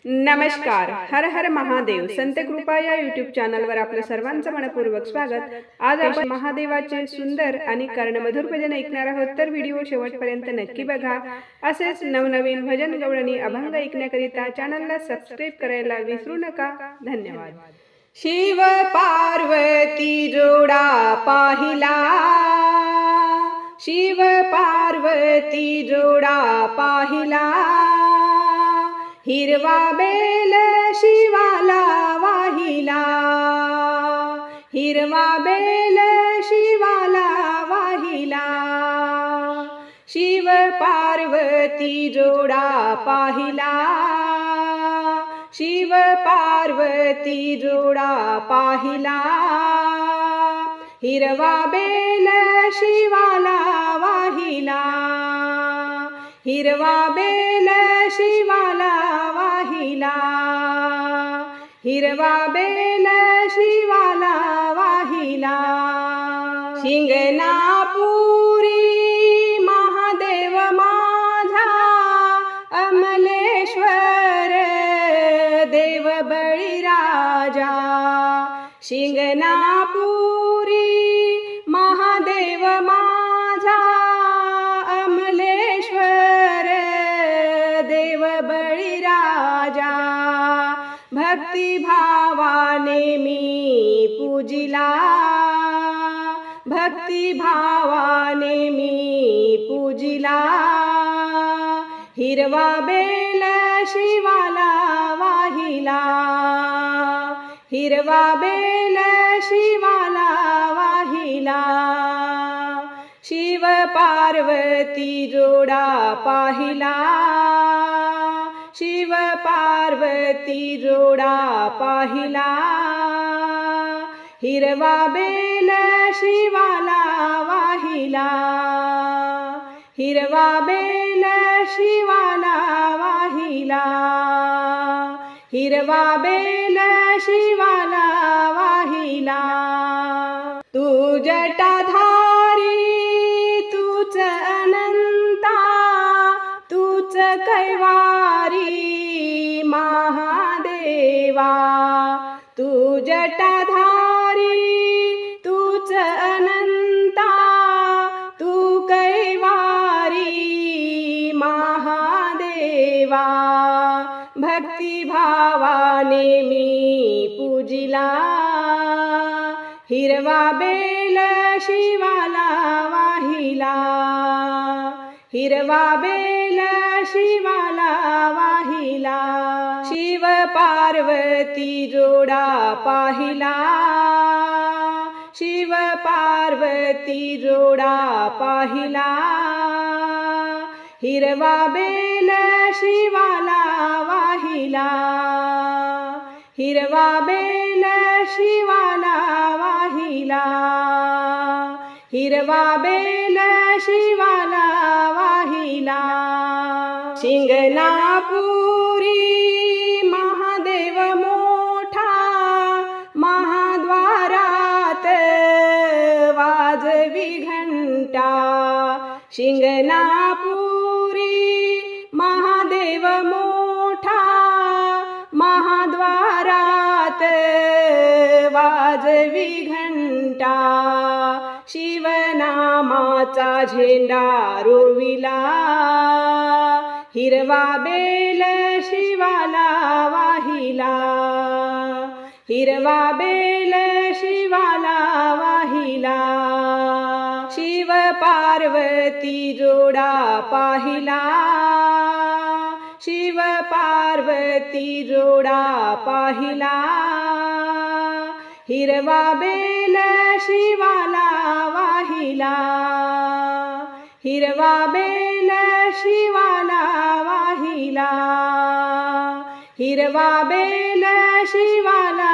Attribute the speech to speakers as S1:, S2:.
S1: नमस्कार. हर हर महादेव. संत कृपा या यूट्यूब चॅनलवर आपलं सर्वांचं मनपूर्वक स्वागत. आज आपण महादेवाचे सुंदर आणि कर्णमधुर भजन ऐकणार आहोत, तर व्हिडिओ शेवटपर्यंत नक्की बघा. असेच नवनवीन भजन गवळणी अभंग ऐकण्याकरिता चॅनलला सबस्क्राईब करायला विसरू नका. धन्यवाद. शिव पार्वती जोडा पाहिला, शिव पार्वती जोडा पाहिला, हिरवा बेल शिवाला वाहिला, हिरवा बेल शिवाला वाहिला. शिव पार्वती जोडा पाहिला, शिव पार्वती जोडा पाहिला, हिरवा बेल शिवाला वाहिला, हिरवा बेल शिवाला वाहिला, हिरवा बेल शिवाला वाहिला. शिंगणापुरी महादेव माझा अमलेश्वर देव बळीराजा, शिंगणापुरी महादेव माझा अमलेश्वर देव बळीराजा. भक्तिभावाने मी पूजिला, भक्तिभावाने मी पूजिला, हिरवा बेल शिवाला वाहिला, हिरवा बेल शिवाला वाहिला. शिव पार्वती जोडा पाहिला, शिव पार्वती जोडा पाहिला, हिरवा बेल शिवाला वाहिला, हिरवा बेल शिवाला वाहिला, हिरवा बेल शिवाला वाहिला. तू जटाधारी तूच अनंता, तूच कैवारी महादेवा, तू जटाधारी तूच अनंता, तू कैवारी महादेवा. भक्तिभावाने मी पूजिला, हिरवा बेल शिवाला वाहिला, हिरवा बेल शिवाला वाहिला. शिव पार्वती जोडा पाहिला, शिव पार्वती जोडा पाहिला, हिरवा बेल शिवाला वाहिला, हिरवा बेल शिवाला वाहिला, हिरवा बेल शिवाला वाहिला. शिंगणापुरी महादेव मोठा महाद्वारात वाजवी घंटा, शिंगणापुरी महादेव मोठा महाद्वारात वाजवी घंटा. शिवनामाचा झेंडा रोविला, हिरवा बेल शिवाला वाहिला, हिरवा बेल शिवाला वाहिला. शिव पार्वती जोडा पाहिला, शिव पार्वती जोडा पाहिला, हिरवा बेल शिवाला वाहिला, हिरवा बेल शिवाला वाहिला, हिरवा बेल शिवाला